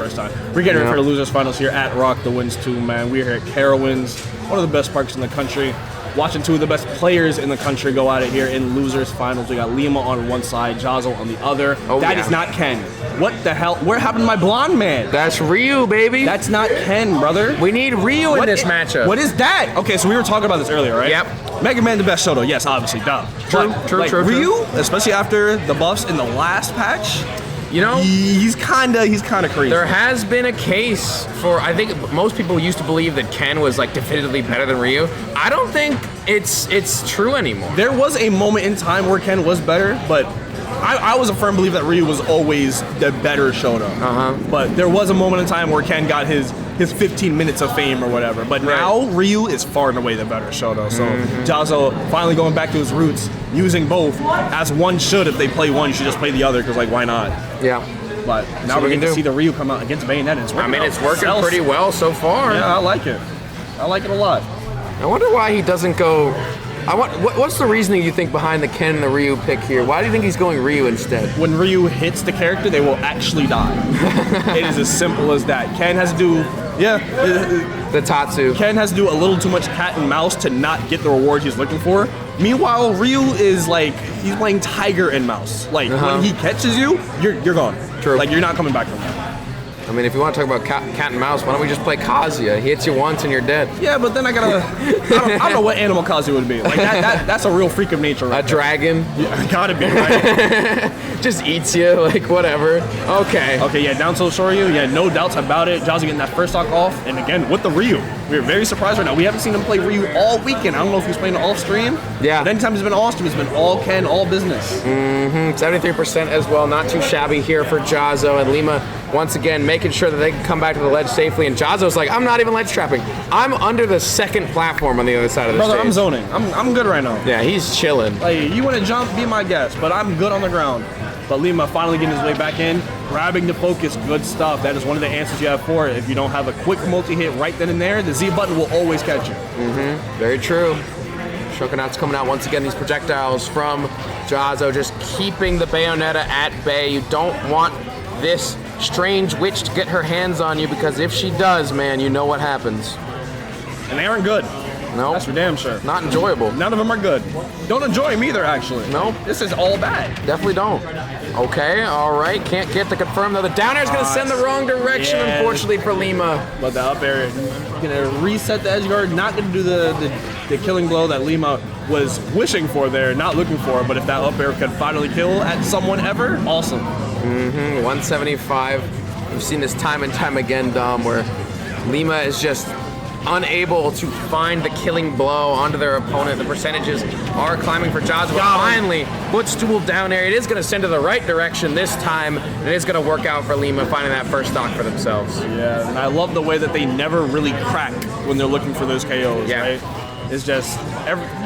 first time. We're getting ready for the losers finals here at Rock the Wins 2, man. We're here at Carowinds, one of the best parks in the country. Watching two of the best players in the country go at it here in losers finals. We got Lima on one side, Jahzz0 on the other. That is not Ken. What the hell? Where happened to my blonde man? That's Ryu, baby. That's not Ken, brother. We need Ryu in this matchup. What is that? Okay, so we were talking about this earlier, right? Yep. Mega Man the best Shoto, yes, obviously, duh. True. Ryu, especially after the buffs in the last patch, you know, he's kinda crazy. There has been a case for, I think most people used to believe that Ken was like definitively better than Ryu. I don't think it's true anymore. There was a moment in time where Ken was better, but I was a firm believer that Ryu was always the better Shoto. But there was a moment in time where Ken got his 15 minutes of fame or whatever. But now Ryu is far and away the better Shoto. So Jahzz0 finally going back to his roots, using both, as one should. If they play one, you should just play the other, because like, why not? Yeah. But now we're going to see the Ryu come out against Bayonetta. It's working pretty well so far. Yeah, I like it. I like it a lot. I wonder why he doesn't go. What's the reasoning you think behind the Ken and the Ryu pick here? Why do you think he's going Ryu instead? When Ryu hits the character, they will actually die. It is as simple as that. Ken has to do, the Tatsu. Ken has to do a little too much cat and mouse to not get the reward he's looking for. Meanwhile, Ryu is like, he's playing tiger and mouse. Like, when he catches you, you're gone. True. Like, you're not coming back from that. I mean, if you want to talk about cat and mouse, why don't we just play Kazuya? He hits you once and you're dead. Yeah, but then I don't know what animal Kazuya would be. Like, that's a real freak of nature, right? A dragon? Yeah, gotta be, right? Just eats you, like, whatever. Okay. Okay, yeah, down to Shoryu, yeah, no doubts about it. Jahzz0 getting that first stock off, and again, with the Ryu. We're very surprised right now. We haven't seen him play Ryu all weekend. I don't know if he's playing all stream. Yeah. But anytime he's been all stream, it's been all Ken, all business. 73% as well, not too shabby here for Jahzz0, and Lima once again making sure that they can come back to the ledge safely, and Jahzz0's like, I'm not even ledge trapping. I'm under the second platform on the other side of the Brother, stage. I'm zoning. I'm good right now. Yeah, he's chilling. Like, you want to jump, be my guest, but I'm good on the ground. But Lima finally getting his way back in, grabbing the focus, good stuff. That is one of the answers you have for it. If you don't have a quick multi-hit right then and there, the Z button will always catch you. Very true. Shokunaut's coming out once again, these projectiles from Jahzz0, just keeping the Bayonetta at bay. You don't want this strange witch to get her hands on you, because if she does, man, you know what happens. And they aren't good. No. That's for damn sure. Not enjoyable. None of them are good. Don't enjoy them either, actually. No. This is all bad. Definitely don't. Okay, all right. Can't get the confirm, though. The down air is going to send the wrong direction, unfortunately, for Lima. But the up air, going to reset the edge guard, not going to do the killing blow that Lima was wishing for there, not looking for. But if that up air could finally kill at someone ever, awesome. 175. We've seen this time and time again, Dom, where Lima is just unable to find the killing blow onto their opponent. The percentages are climbing for Jahzz0. Finally, footstool down air. It is going to send to the right direction this time. It is going to work out for Lima, finding that first stock for themselves. Yeah, and I love the way that they never really crack when they're looking for those KOs, right? It's just,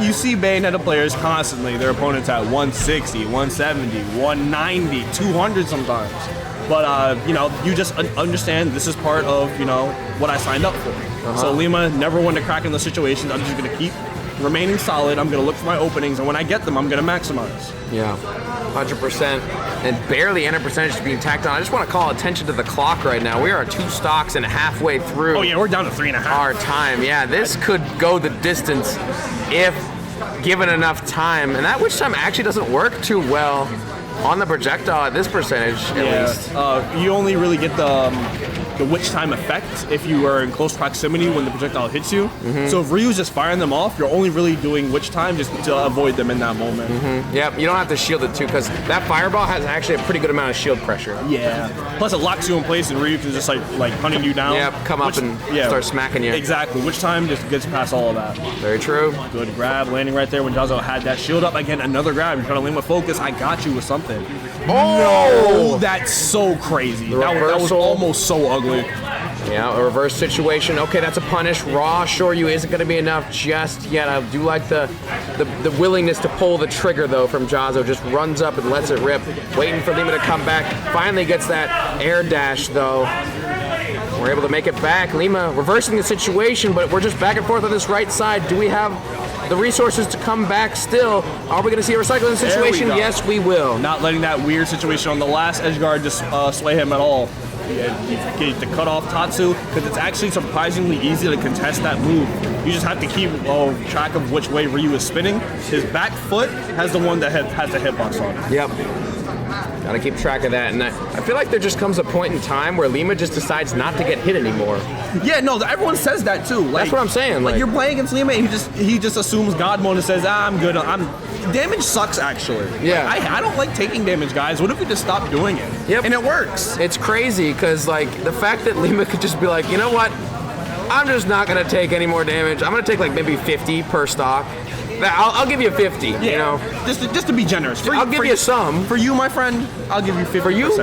you see Bayonetta players constantly, their opponents at 160, 170, 190, 200 sometimes. But, you know, you just understand this is part of, you know, what I signed up for. So Lima never wanted to crack in those situations. I'm just going to keep remaining solid. I'm going to look for my openings, and when I get them, I'm going to maximize. Yeah, 100%. And barely enter percentage being tacked on. I just want to call attention to the clock right now. We are 2 stocks and halfway through. Oh, yeah, we're down to 3.5. Our time. Yeah, this could go the distance if given enough time. And that witch time actually doesn't work too well on the projectile at this percentage, at least. You only really get the witch time effect if you are in close proximity when the projectile hits you. So if Ryu's just firing them off, you're only really doing witch time just to avoid them in that moment. Yep, you don't have to shield it too, because that fireball has actually a pretty good amount of shield pressure. Yeah. Plus it locks you in place, and Ryu can just like hunting you down. Yep, come up and start smacking you. Exactly. Witch time just gets past all of that. Very true. Good grab, landing right there when Jahzz0 had that shield up. Again, another grab. You're trying to Lima focus. I got you with something. Oh! No, that's so crazy. That was almost so ugly. Yeah, a reverse situation. Okay, that's a punish. Raw Shoryu isn't going to be enough just yet. I do like the willingness to pull the trigger, though, from Jahzz0. Just runs up and lets it rip. Waiting for Lima to come back. Finally gets that air dash, though. We're able to make it back. Lima reversing the situation, but we're just back and forth on this right side. Do we have the resources to come back still? Are we going to see a recycling situation? Yes, we will. Not letting that weird situation on the last edge guard just sway him at all. You get to cut off Tatsu, because it's actually surprisingly easy to contest that move. You just have to keep track of which way Ryu is spinning. His back foot has the one that has the hitbox on it. Yep. Gotta keep track of that, and I feel like there just comes a point in time where Lima just decides not to get hit anymore. Yeah, no, everyone says that too. Like, that's what I'm saying. Like you're playing against Lima, and he just assumes God mode and says, I'm good. Damage sucks, actually. Yeah. Like, I don't like taking damage, guys. What if we just stop doing it? Yep. And it works. It's crazy, because like the fact that Lima could just be like, you know what? I'm just not gonna take any more damage. I'm gonna take like maybe 50 per stock. I'll give you 50, yeah. You know? Just to be generous. I'll give you some. For you, my friend, I'll give you 50%. For you?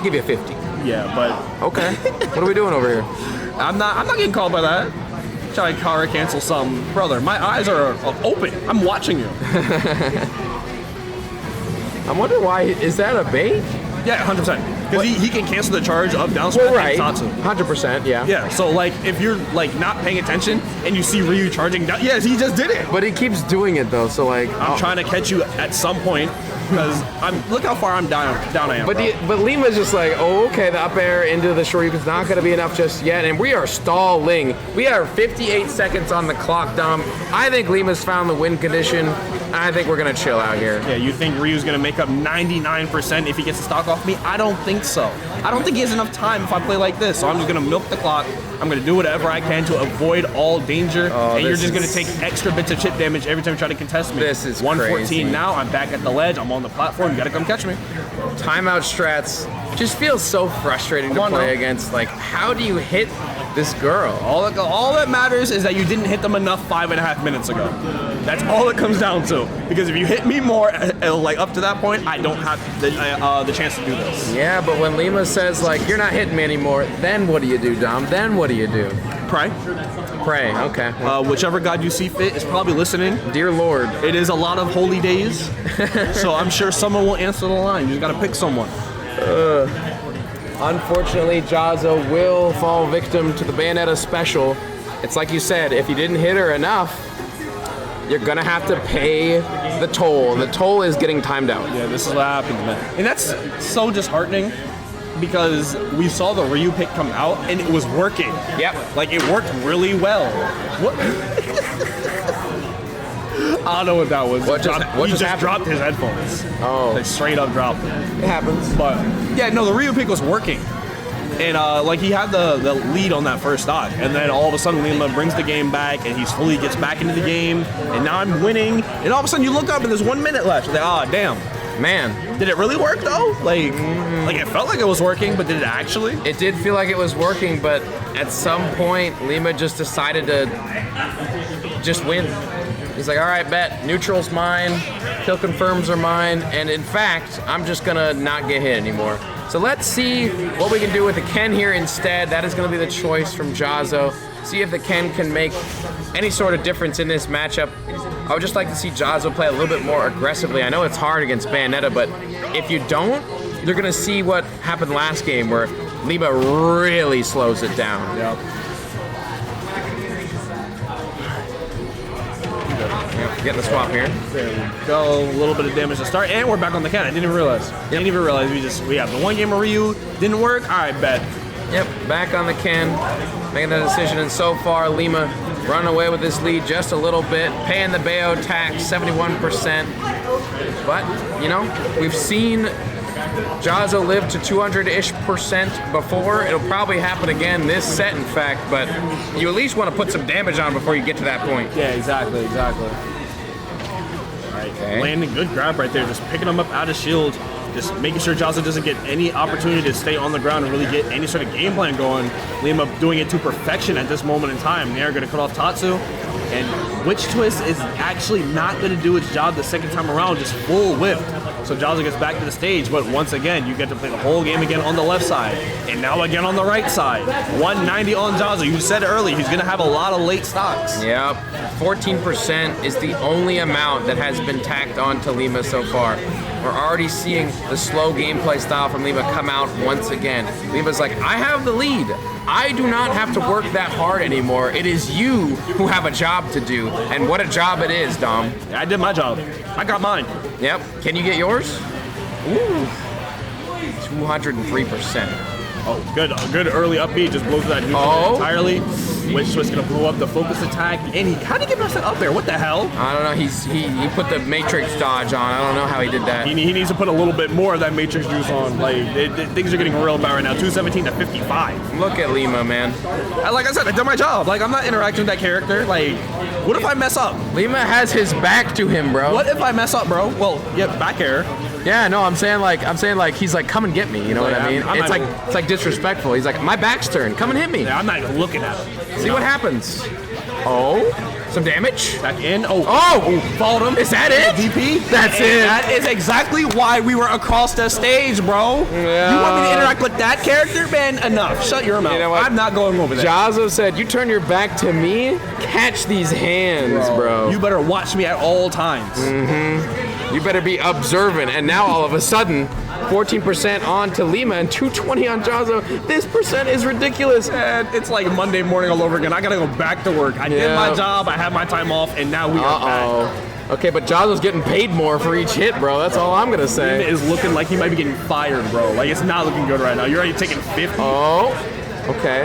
Give you 50. Yeah, but... Okay. What are we doing over here? I'm not getting called by that. Try to car cancel some. Brother, my eyes are open. I'm watching you. I'm wondering why, is that a bait? Yeah, 100%. Because he can cancel the charge of down smash. Well, right. Tatsu. 100%, yeah. Yeah, so like if you're like not paying attention and you see Ryu charging down, yes, he just did it. But he keeps doing it though, so like I'm trying to catch you at some point because look how far I'm down I am. But Lima's just like, oh, okay, the up air into the Shoryuken's not going to be enough just yet, and we are stalling. We are 58 seconds on the clock, Dom. I think Lima's found the win condition. I think we're going to chill out here. Yeah, you think Ryu's going to make up 99% if he gets the stock off me? I don't think so. I don't think he has enough time if I play like this, so I'm just going to milk the clock. I'm going to do whatever I can to avoid all danger, and you're just going to take extra bits of chip damage every time you try to contest me. This is 114 crazy. Now, I'm back at the ledge, I'm on the platform, you got to come catch me. Timeout strats just feels so frustrating to play against. Like, how do you hit this girl? All that matters is that you didn't hit them enough 5.5 minutes ago. That's all it comes down to. Because if you hit me more, like up to that point, I don't have the chance to do this. Yeah, but when Lima says like, you're not hitting me anymore, then what do you do, Dom? Then what do you do? Pray. Pray, okay. Whichever God you see fit is probably listening. Dear Lord. It is a lot of holy days, so I'm sure someone will answer the line. You just gotta pick someone. Unfortunately, Jahzz0 will fall victim to the Bayonetta special. It's like you said, if you didn't hit her enough, you're gonna have to pay the toll. And the toll is getting timed out. Yeah, this is what happens, man. And that's so disheartening because we saw the Ryu pick come out and it was working. Yep. Like, it worked really well. What? I don't know what that was. What just dropped his headphones. Oh. They straight up dropped them. It happens. But, yeah, no, the Ryu pick was working. And, like, he had the lead on that first stock. And then all of a sudden, Lima brings the game back, and he fully gets back into the game. And now I'm winning. And all of a sudden, you look up, and there's 1 minute left. You're like, oh, damn. Man. Did it really work, though? Like, it felt like it was working, but did it actually? It did feel like it was working, but at some point, Lima just decided to just win. He's like, all right, bet. Neutral's mine. Kill confirms are mine. And in fact, I'm just going to not get hit anymore. So let's see what we can do with the Ken here instead. That is going to be the choice from Jahzz0. See if the Ken can make any sort of difference in this matchup. I would just like to see Jahzz0 play a little bit more aggressively. I know it's hard against Bayonetta, but if you don't, you're going to see what happened last game where Lima really slows it down. Yep. Getting the swap here. There we go. A little bit of damage to start, and we're back on the Ken. I didn't even realize. Didn't even realize we have the one game of Ryu. Didn't work. All right, bet. Yep, back on the Ken, making the decision, and so far Lima running away with this lead just a little bit, paying the Bayo tax, 71%. But you know, we've seen Jahzz0 live to 200-ish% before. It'll probably happen again this set, in fact, but you at least want to put some damage on before you get to that point. Yeah, exactly. Okay. Landing, good grab right there, just picking him up out of shield, just making sure Jahzz0 doesn't get any opportunity to stay on the ground and really get any sort of game plan going. Lima doing it to perfection at this moment in time. They're going to cut off Tatsu, and Witch Twist is actually not going to do its job the second time around, just full whipped. So Jahzz0 gets back to the stage, but once again, you get to play the whole game again on the left side, and now again on the right side. 190 on Jahzz0. You said earlier, he's going to have a lot of late stocks. Yep, 14% is the only amount that has been tacked on to Lima so far. We're already seeing the slow gameplay style from Lima come out once again. Lima's like, I have the lead. I do not have to work that hard anymore. It is you who have a job to do, and what a job it is, Dom. Yeah, I did my job. I got mine. Yep. Can you get yours? Ooh. 203%. Oh, good early up B, just blows through that neutral entirely. Which was gonna blow up the focus attack, and he kind of get messed up there. What the hell? I don't know. He put the Matrix dodge on. I don't know how he did that. He needs to put a little bit more of that Matrix juice on. Like things are getting real bad right now. 217 to 55. Look at Lima, man. Like I said, I did my job. Like I'm not interacting with that character. Like, what if I mess up? Lima has his back to him, bro. What if I mess up, bro? Well, yeah, back air. Yeah, no, I'm saying like he's like, come and get me. You know what I mean? It's like disrespectful. He's like, my back's turned. Come and hit me. Yeah, I'm not even looking at him. See what happens. Oh, some damage. Back in. Oh, followed him. Is that it? DP. That's it. That is exactly why we were across the stage, bro. Yeah. You want me to interact with that character, man? Enough. Shut your mouth. You know what? I'm not going over there. Jahzz0 said, "You turn your back to me. Catch these hands, bro. You better watch me at all times." You better be observant." And now all of a sudden, 14% on to Lima and 220 on Jahzz0. This percent is ridiculous. And it's like Monday morning all over again. I gotta go back to work. I did my job. I had my time off, and now we are back. Okay, but Jahzz0's getting paid more for each hit, bro. That's all I'm gonna say. Lima is looking like he might be getting fired, bro. Like it's not looking good right now. You're already taking 50. Oh, okay.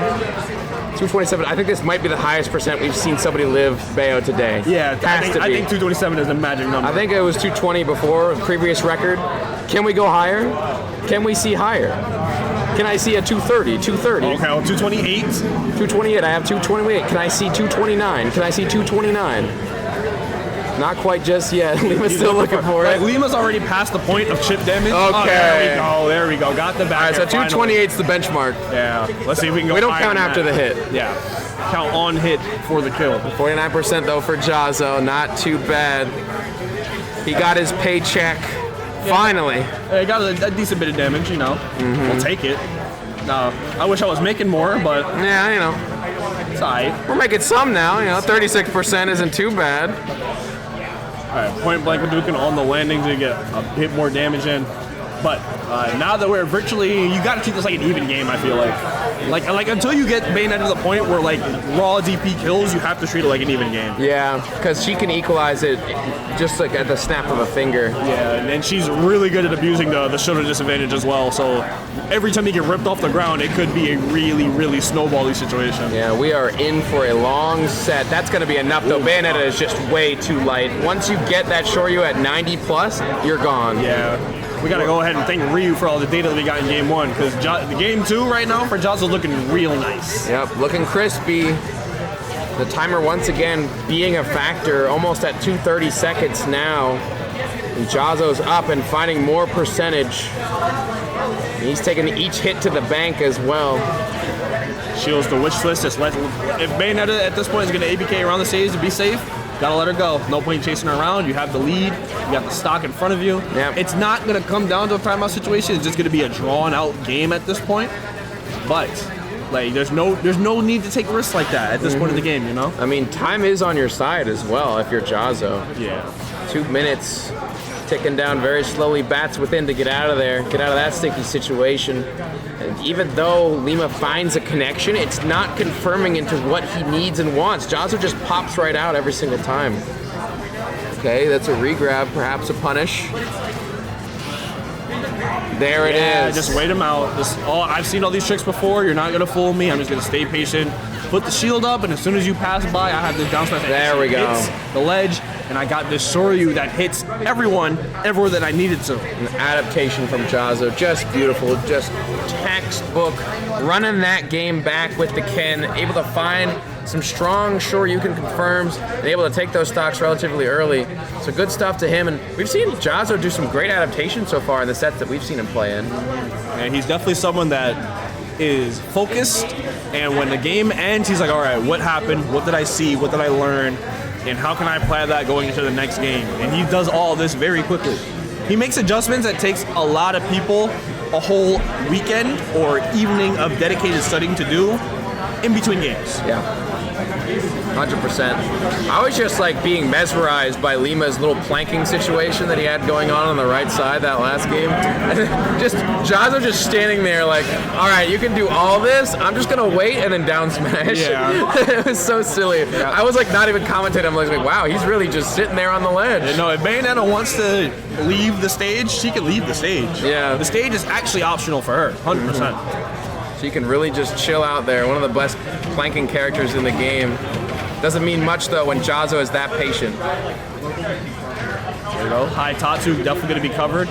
227. I think this might be the highest percent we've seen somebody live Bayo today. Yeah, I think 227 is a magic number. I think it was 220 before, previous record. Can we go higher? Can we see higher? Can I see a 230? 230? Okay, well, 228. 228. I have 228. Can I see 229? Can I see 229? Not quite just yet. Lima's still looking for it. Lima's already past the point of chip damage. Okay. Oh, there we go. Got the back. All right, so 228's the benchmark. Yeah. Let's see if we can go. We don't higher count than after that. the hit. Yeah. Count on hit for the kill. 49% though for Jahzz0. Not too bad. He got his paycheck. Finally. Yeah, got a decent bit of damage, you know. We'll take it. I wish I was making more, but yeah, you know. It's alright. We're making some now, you know. 36% isn't too bad. Alright, point blank Hadouken on the landing to get a bit more damage in. But now that we're virtually, you got to treat this like an even game. I feel like until you get Bayonetta to the point where like raw DP kills, you have to treat it like an even game. Yeah, because she can equalize it just like at the snap of a finger. Yeah, and she's really good at abusing the shoulder disadvantage as well. So every time you get ripped off the ground, it could be a really, really snowbally situation. Yeah, we are in for a long set. That's going to be enough though. Bayonetta is just way too light. Once you get that Shoryu at 90 plus, you're gone. Yeah. We gotta go ahead and thank Ryu for all the data that we got in game 1, because the game 2 right now for Jahzz is looking real nice. Yep, looking crispy. The timer once again being a factor, almost at 230 seconds now. And Jahzz0's up and finding more percentage. He's taking each hit to the bank as well. Shields the wish twist. Just if Bayonetta at this point is gonna ABK around the stage to be safe, gotta let her go. No point chasing her around. You have the lead. You got the stock in front of you. Yep. It's not gonna come down to a timeout situation. It's just gonna be a drawn-out game at this point. But like, there's no need to take risks like that at this point in the game. You know. I mean, time is on your side as well if you're Jahzz0. Yeah. 2 minutes, ticking down very slowly. Bats within to get out of there, get out of that sticky situation. And even though Lima finds a connection, it's not confirming into what he needs and wants. Jahzz0 just pops right out every single time. Okay, that's a regrab, perhaps a punish. There it is. Just wait him out. I've seen all these tricks before. You're not gonna fool me. I'm just gonna stay patient. Put the shield up, and as soon as you pass by, I have this down smash. There we go. Hits the ledge, and I got this Shoryu that hits everyone everywhere that I needed to. An adaptation from Jahzz0, just beautiful, just textbook. Running that game back with the Ken, able to find some strong Shoryuken confirms, and able to take those stocks relatively early. So good stuff to him, and we've seen Jahzz0 do some great adaptations so far in the sets that we've seen him play in. And he's definitely someone that is focused, and when the game ends, he's like, all right, what happened? What did I see? What did I learn? And how can I apply that going into the next game? And he does all this very quickly. He makes adjustments that takes a lot of people a whole weekend or evening of dedicated studying to do in between games. Yeah. 100%. I was just like being mesmerized by Lima's little planking situation that he had going on the right side that last game. Just Jahzz0 just standing there like, all right, you can do all this. I'm just gonna wait and then down smash. Yeah. It was so silly. Yeah. I was like not even commentating. I'm like, wow, he's really just sitting there on the ledge. You know, if Bayonetta wants to leave the stage, she can leave the stage. Yeah. The stage is actually optional for her, 100%. So you can really just chill out there. One of the best planking characters in the game. Doesn't mean much though when Jahzzo is that patient. There you go. High Tatsu definitely going to be covered.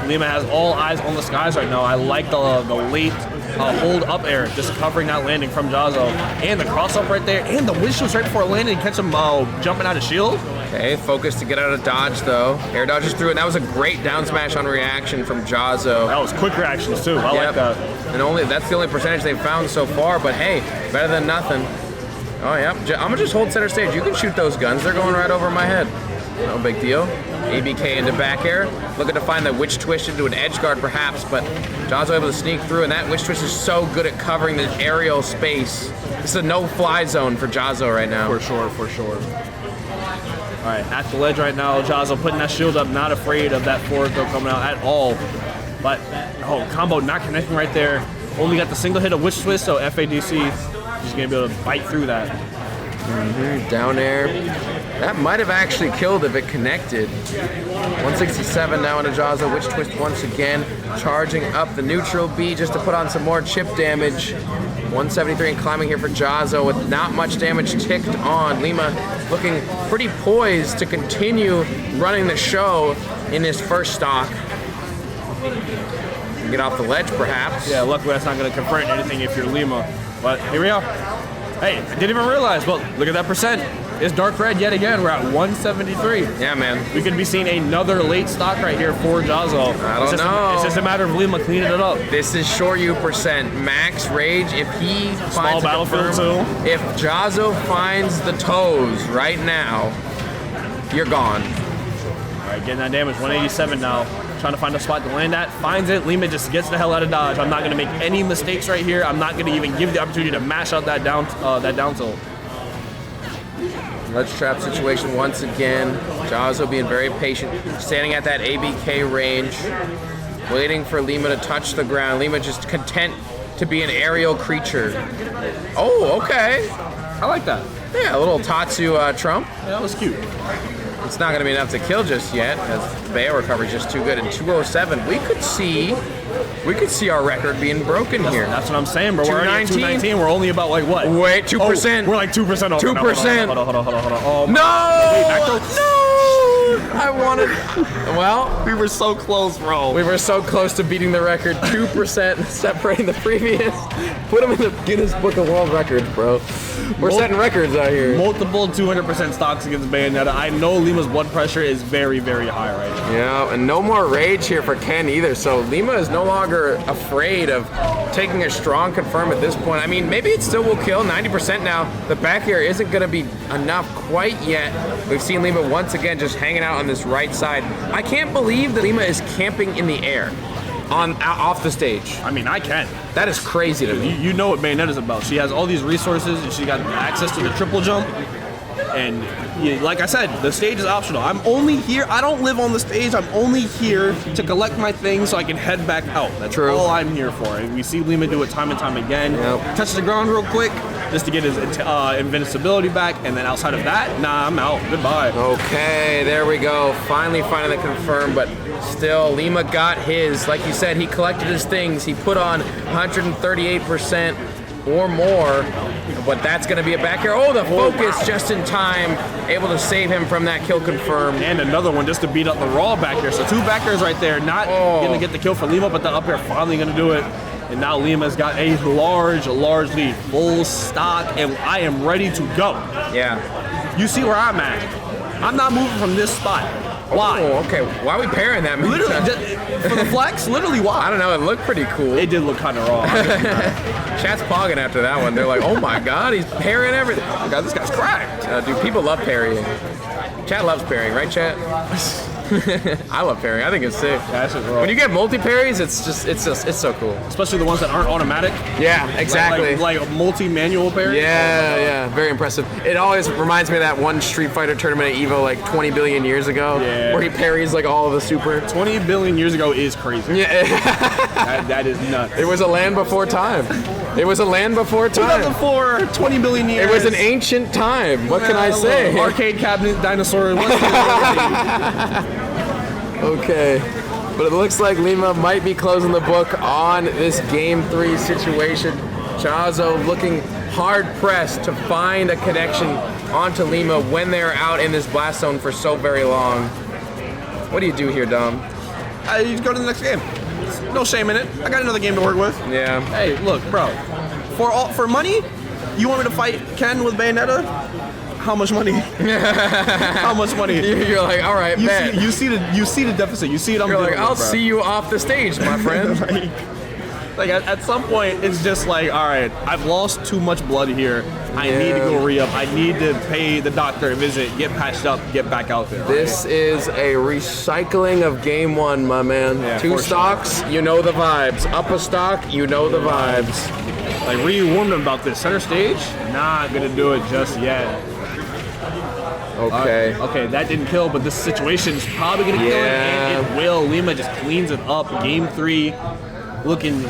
Lima has all eyes on the skies right now. I like the late hold up air, just covering that landing from Jahzzo. And the cross up right there, and the wind shoots right before landing, catch him jumping out of shield. Okay, focus to get out of dodge though. Air dodges through it. That was a great down smash on reaction from Jahzzo. That was quick reactions too. I like that. And that's the only percentage they've found so far, but hey, better than nothing. Oh yeah, I'm gonna just hold center stage. You can shoot those guns. They're going right over my head. No big deal. ABK into back air. Looking to find the witch twist into an edge guard perhaps, but Jahzzo able to sneak through, and that witch twist is so good at covering the aerial space. This is a no-fly zone for Jahzzo right now. For sure, for sure. All right, at the ledge right now, Jahzzo putting that shield up, not afraid of that forward throw coming out at all. But, combo not connecting right there. Only got the single hit of witch twist, so FADC is going to be able to bite through that. Down air. That might have actually killed if it connected. 167 now into Jahzzo. Witch twist once again. Charging up the neutral B just to put on some more chip damage. 173 and climbing here for Jahzzo with not much damage ticked on. Lima looking pretty poised to continue running the show in his first stock. Get off the ledge perhaps. Yeah, luckily that's not going to convert anything if you're Lima. But here we are. Hey, I didn't even realize, but look at that percent. It's dark red yet again. We're at 173. Yeah, man. We could be seeing another late stock right here for Jahzzo. I don't know. It's just a matter of Lima cleaning it up. This is short U percent. Max rage. If he finds a battlefield confirm, too. if Jahzzo finds the toes right now, you're gone. All right, getting that damage. 187 now. Trying to find a spot to land at. Finds it. Lima just gets the hell out of dodge. I'm not going to make any mistakes right here. I'm not going to even give the opportunity to mash out that down tilt. Ledge trap situation once again. Jahzzo being very patient, standing at that ABK range, waiting for Lima to touch the ground. Lima just content to be an aerial creature. Oh, okay. I like that. Yeah, a little Tatsu trump. Yeah, that was cute. It's not going to be enough to kill just yet, as the AO recovery is just too good. In 207, we could see our record being broken here. That's what I'm saying, bro. We're already at 219. We're only about like what? Wait, 2%. Oh, we're like 2% off. 2%. Hold on. Oh, no! Wait, back throw. No! I wanted. Well, we were so close, bro. We were so close to beating the record. 2% separating the previous. Put him in the Guinness Book of World Records, bro. We're setting records out here. Multiple 200% stocks against Bayonetta. I know Lima's blood pressure is very, very high right now. Yeah, and no more rage here for Ken either. So Lima is no longer afraid of taking a strong confirm at this point. I mean, maybe it still will kill. 90% now. The back air isn't going to be enough quite yet. We've seen Lima once again just hanging out on this right side. I can't believe that Lima is camping in the air. Off the stage. I mean, I can. That is crazy to me. You know what Bayonetta's about. She has all these resources, and she got access to the triple jump. And like I said, the stage is optional. I'm only here. I don't live on the stage. I'm only here to collect my things so I can head back out. That's all I'm here for. And we see Lima do it time and time again. Yep. Touch the ground real quick just to get his invincibility back. And then outside of that, nah, I'm out. Goodbye. Okay, there we go. Finally finding the confirm, but still, Lima got his. Like you said, he collected his things. He put on 138% or more, but that's going to be a back air. Oh, the focus just in time, able to save him from that kill confirm. And another one just to beat up the raw back air. So 2 back airs right there, not going to get the kill for Lima, but the up air finally going to do it. And now Lima's got a large lead, full stock, and I am ready to go. Yeah. You see where I'm at. I'm not moving from this spot. Why? Oh, okay. Why are we pairing that? Literally, for the flex? Literally, why? I don't know. It looked pretty cool. It did look kind of raw. Chat's pogging after that one. They're like, oh my god, he's parrying everything. Oh god, this guy's cracked. Dude, people love parrying. Chat loves parrying, right, chat? I love parrying. I think it's sick. Yeah, when you get multi parries, it's so cool. Especially the ones that aren't automatic. Yeah, exactly. Like multi-manual parry. Yeah, very impressive. It always reminds me of that one Street Fighter tournament at EVO like 20 billion years ago, where he parries like all of the super. 20 billion years ago is crazy. Yeah, that is nuts. It was a land before time. It was a land before time. 2004, 20 billion years. It was an ancient time. What can I say? Arcade cabinet, dinosaur. Okay. But it looks like Lima might be closing the book on this Game 3 situation. Jahzz0 looking hard-pressed to find a connection onto Lima when they're out in this blast zone for so very long. What do you do here, Dom? You go to the next game. No shame in it. I got another game to work with. Yeah. Hey, look, bro. For money, you want me to fight Ken with Bayonetta? How much money? How much money? You're like, all right, bet. You see the deficit. You see it. You're like, I'll see you off the stage, my friend. Like at some point, it's just like, all right, I've lost too much blood here. I need to go re-up. I need to pay the doctor a visit, get patched up, get back out there. This is a recycling of Game 1, my man. Yeah, 2 stocks, you know the vibes. Up a stock, you know the vibes. Like Ryu warned him about this. Center stage, not gonna do it just yet. Okay. Okay, that didn't kill, but this situation's probably gonna kill it, and it will. Lima just cleans it up. Game 3, looking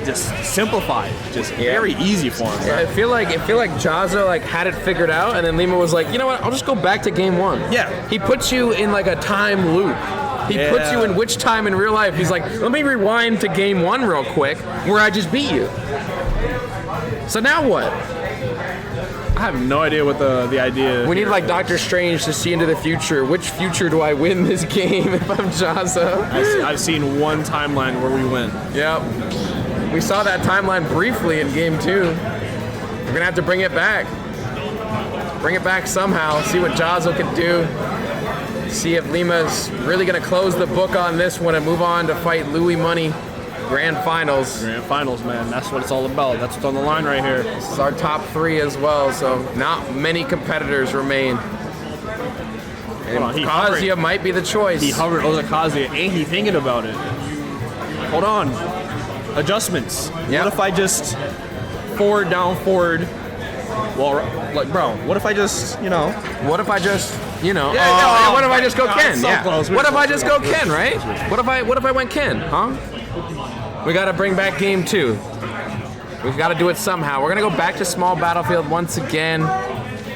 just simplified, just very easy for him. Yeah, I feel like Jahzz0 like had it figured out, and then Lima was like, you know what? I'll just go back to Game 1. Yeah. He puts you in like a time loop. He puts you in which time in real life? He's like, let me rewind to Game 1 real quick, where I just beat you. So now what? I have no idea what the idea. We need like Doctor Strange to see into the future. Which future do I win this game if I'm Jahzz0? I've seen one timeline where we win. Yep. We saw that timeline briefly in Game 2. We're gonna have to bring it back. Bring it back somehow. See what Jahzz0 can do. See if Lima's really gonna close the book on this one and move on to fight Louis Money. Grand Finals. Grand Finals, man. That's what it's all about. That's what's on the line right here. This is our top 3 as well, so not many competitors remain. And Kazuya might be the choice. He hovered over Kazuya, and he thinking about it. Hold on. Adjustments. Yep. What if I just forward, down, forward? Well, like, bro, what if I just, you know? What if I just, you know? What if I just go Ken? So close. What if I just go Ken, right? What if I went Ken, huh? We got to bring back Game 2. We've got to do it somehow. We're going to go back to small battlefield once again.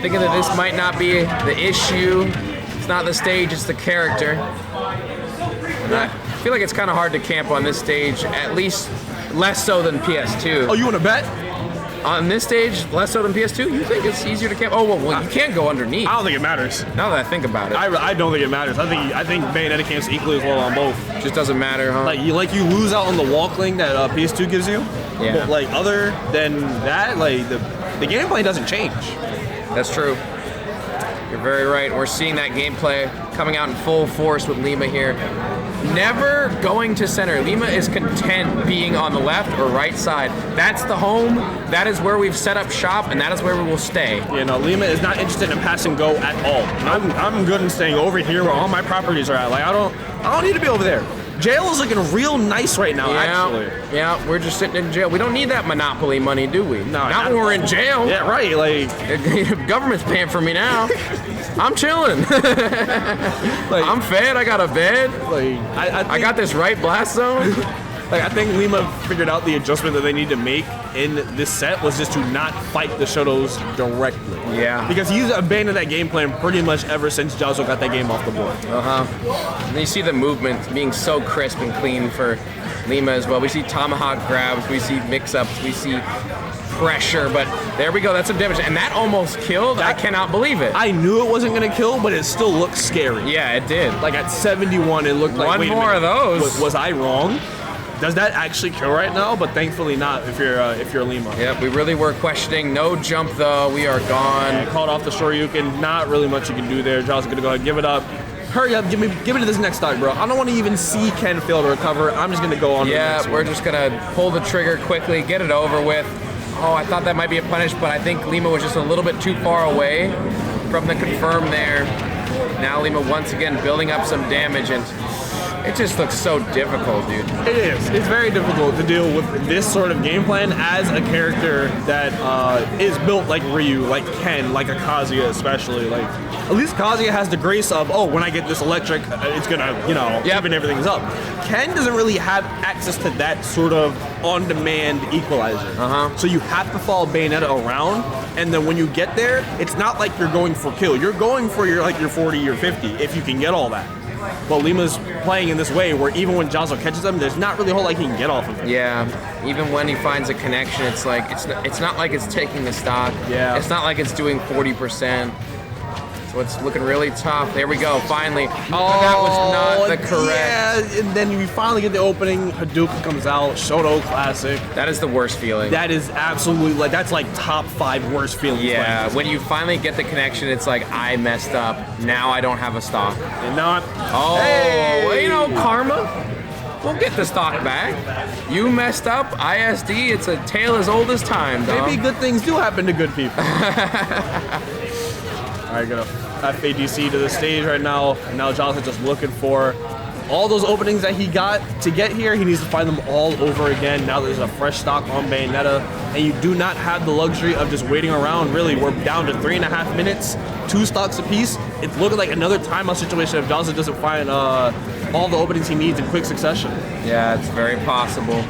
Thinking that this might not be the issue. It's not the stage, it's the character. And I feel like it's kind of hard to camp on this stage, at least less so than PS2. Oh, you want to bet? On this stage, less so than PS2? You think it's easier to camp? Oh, well, you can't go underneath. I don't think it matters. Now that I think about it. I don't think it matters. I think Bayonetta camps equally as well on both. Just doesn't matter, huh? Like you lose out on the walk link that PS2 gives you. Yeah. But like other than that, like the gameplay doesn't change. That's true. You're very right. We're seeing that gameplay coming out in full force with Lima here. Never going to center. Lima is content being on the left or right side. That's the home. That is where we've set up shop, and that is where we will stay. You know, Lima is not interested in pass and go at all. I'm good in staying over here where all my properties are at. Like I don't need to be over there. Jail is looking real nice right now, actually. Yeah, we're just sitting in jail. We don't need that Monopoly money, do we? No, not when we're in jail. Yeah, right. Like government's paying for me now. I'm chilling. Like, I'm fed. I got a bed. Like I got this right blast zone. Like I think Lima figured out the adjustment that they need to make in this set was just to not fight the Shotos directly. Yeah. Because he's abandoned that game plan pretty much ever since Jahzz0 got that game off the board. And you see the movement being so crisp and clean for Lima as well. We see tomahawk grabs, we see mix-ups, we see pressure, but there we go, that's some damage. And that almost killed. I cannot believe it. I knew it wasn't going to kill, but it still looked scary. Yeah, it did. Like at 71, it looked like, one wait a more minute, of those. Was I wrong? Does that actually kill right now? But thankfully not if you're Lima. Yep, we really were questioning. No jump though, we are gone. Yeah, called off the Shoryuken, not really much you can do there. Jahzz gonna go ahead and give it up. Hurry up, give me to this next stock, bro. I don't want to even see Ken fail to recover. I'm just gonna go on. Yeah, we're just gonna pull the trigger quickly, get it over with. Oh, I thought that might be a punish, but I think Lima was just a little bit too far away from the confirm there. Now Lima once again building up some damage, and it just looks so difficult, dude. It is. It's very difficult to deal with this sort of game plan as a character that is built like Ryu, like Ken, like a Kazuya especially. Like, at least Kazuya has the grace of, oh, when I get this electric, it's gonna, you know, even everything's up. Ken doesn't really have access to that sort of on-demand equalizer. So you have to follow Bayonetta around, and then when you get there, it's not like you're going for kill. You're going for your 40 or 50 if you can get all that. But Lima's playing in this way where even when Jahzz0 catches him, there's not really a whole lot he can get off of him. Yeah, even when he finds a connection, it's like it's not like it's taking the stock. Yeah. It's not like it's doing 40%. So it's looking really tough. There we go, finally. Oh, that was not the correct. Yeah, and then you finally get the opening. Hadouken comes out. Shoto classic. That is the worst feeling. That is absolutely like that's like top 5 worst feelings. Yeah, when you finally get the connection, it's like I messed up. Now I don't have a stock. And now I'm. Oh, Hey! you know, karma. We'll get the stock back. You messed up, ISD. It's a tale as old as time, dog. Maybe good things do happen to good people. All right, gonna FADC to the stage right now. Now Jahzz0 just looking for all those openings that he got to get here. He needs to find them all over again. Now there's a fresh stock on Bayonetta, and you do not have the luxury of just waiting around. Really, we're down to 3.5 minutes, 2 stocks apiece. It's looking like another timeout situation if Jahzz0 doesn't find all the openings he needs in quick succession. Yeah, it's very possible.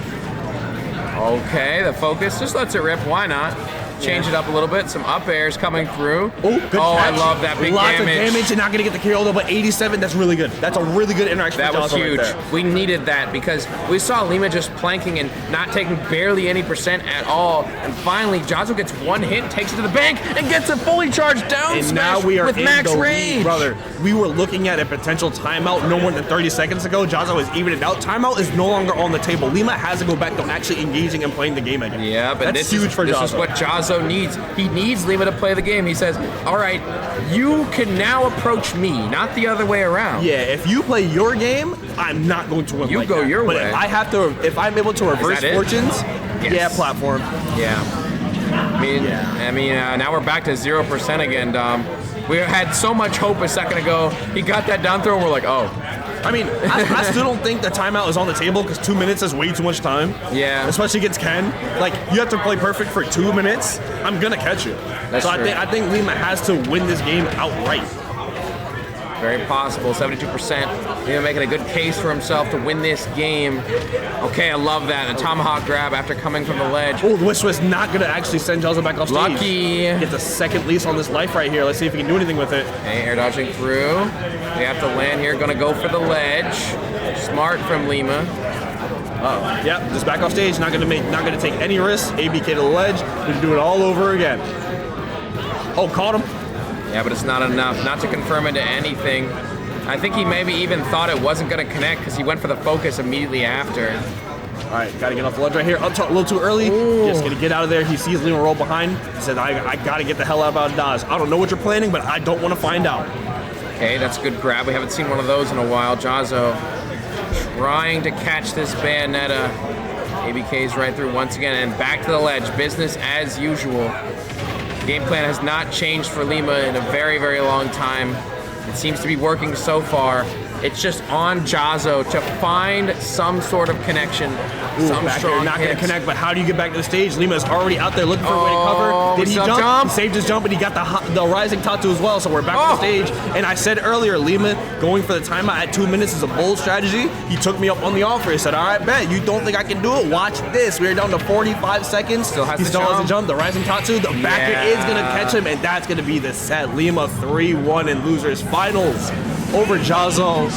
Okay, the focus just lets it rip. Why not? Change it up a little bit. Some up airs coming through. Oh, good I catch. love that big Lots damage. of damage and not going to get the KO though, but 87, that's really good. That's a really good interaction That for was Jahzz0 huge. right there. We needed that because we saw Lima just planking and not taking barely any percent at all. And finally, Jahzz0 gets one hit, takes it to the bank, and gets a fully charged down And smash now we are with in max the rage. lead, brother. We were looking at a potential timeout no more than 30 seconds ago. Jahzz0 is evening out. Timeout is no longer on the table. Lima has to go back to actually engaging and playing the game again. Yeah, but that's huge for Jahzz0. This is what Jahzz0 needs. He needs Lima to play the game. He says, all right, you can now approach me, not the other way around. Yeah, if you play your game, I'm not going to win. You like go that. your but way. If I'm able to reverse that it? fortunes, Yes. yeah, platform. Yeah. I mean, now we're back to 0% again, Dom. We had so much hope a second ago. He got that down throw, and we're like, oh. I mean, I still don't think the timeout is on the table because 2 minutes is way too much time. Yeah. Especially against Ken. Like, you have to play perfect for 2 minutes. I'm gonna catch you. That's so true. I think Lima has to win this game outright. Very possible, 72%. Lima making a good case for himself to win this game. Okay, I love that. A tomahawk grab after coming from the ledge. Oh, Wish was not gonna actually send Jahzz0 back off stage. Lucky. Gets a second lease on this life right here. Let's see if he can do anything with it. Okay, air dodging through. We have to land here. Gonna go for the ledge. Smart from Lima. Yep, just back off stage. Not gonna take any risks. ABK to the ledge. We can do it all over again. Oh, caught him. Yeah, but it's not enough. Not to confirm into anything. I think he maybe even thought it wasn't going to connect because he went for the focus immediately after. All right, gotta get off the ledge right here. Up top, a little too early. Ooh. Just gonna get out of there. He sees Lima roll behind. He said, I gotta get the hell out of Dodge. I don't know what you're planning, but I don't want to find out. Okay, that's a good grab. We haven't seen one of those in a while. Jahzz0 trying to catch this Bayonetta. ABK's right through once again and back to the ledge. Business as usual. Game plan has not changed for Lima in a very, very long time. It seems to be working so far. It's just on Jahzz0 to find some sort of connection. Some Back strong there, not gonna hits. connect, but how do you get back to the stage? Lima's already out there looking for a way to cover. Did he jump? He saved his jump, and he got the rising Tatu as well, so we're back to the stage. And I said earlier, Lima going for the timeout at 2 minutes is a bold strategy. He took me up on the offer. He said, all right, bet. You don't think I can do it? Watch this. We're down to 45 seconds. Still has he the still has jump. the jump. The rising Tatu. The backer is going to catch him, and that's going to be the set. Lima 3-1 in losers finals over Jahzz0.